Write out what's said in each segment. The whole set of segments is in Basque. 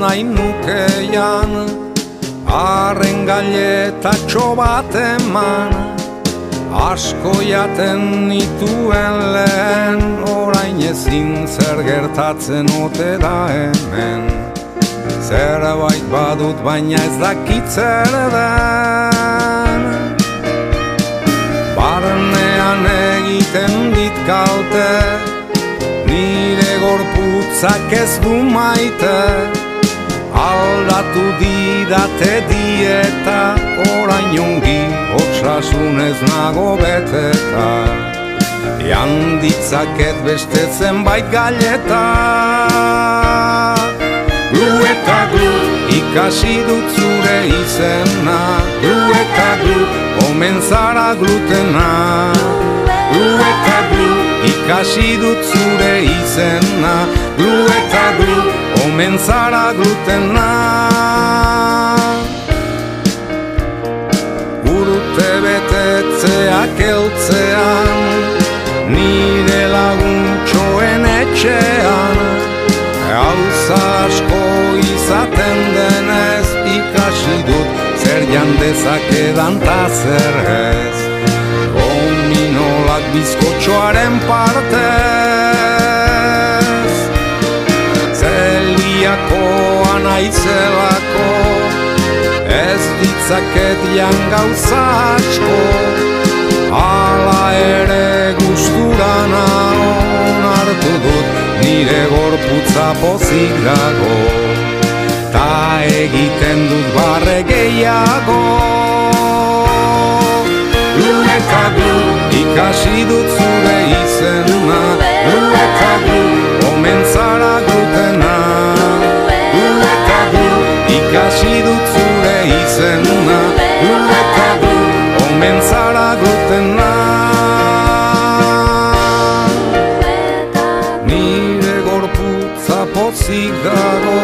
nahi nukeian, arren gailetatxo bat eman, asko jaten nituen lehen, orain ezin zer gertatzen ote da hemen. Zerbait badut baina ez dakit zer den, barnean egiten dit kalte, nire gorputzak ez du maite. Aldatu didate dieta, orain ongi osasunez nago beteta. Jan ditzaket beste zenbait gaileta. Glu eta glu, ikasi dut zure izena. Glu eta glu, omen zara glutena. Glu eta glu, ikasi dut zure izena. Glu eta glu, omen zara glutena. Urte betetzeak eltzean, nire laguntxoen etxean, gauza asko izaten denez, ikasi dut zer jan dezakedan ta zer ez. Gominolak bizkotxoaren partez, zeliakoa naizelako, ez ditzaket jan gauza asko. Hala ere gustura nagon hartu dut, nire gorputza pozik dago, ta egiten dut barre gehiago. Glu eta glu, ikasi dut zure izena. Glu eta glu, omen zara glutena. Glu eta glu, ikasi dut zure izena. Glu eta glu, omen zara glutena. Pozik dago,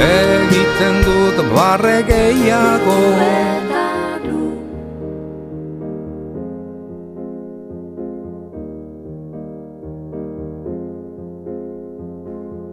egiten dut barre gehiago.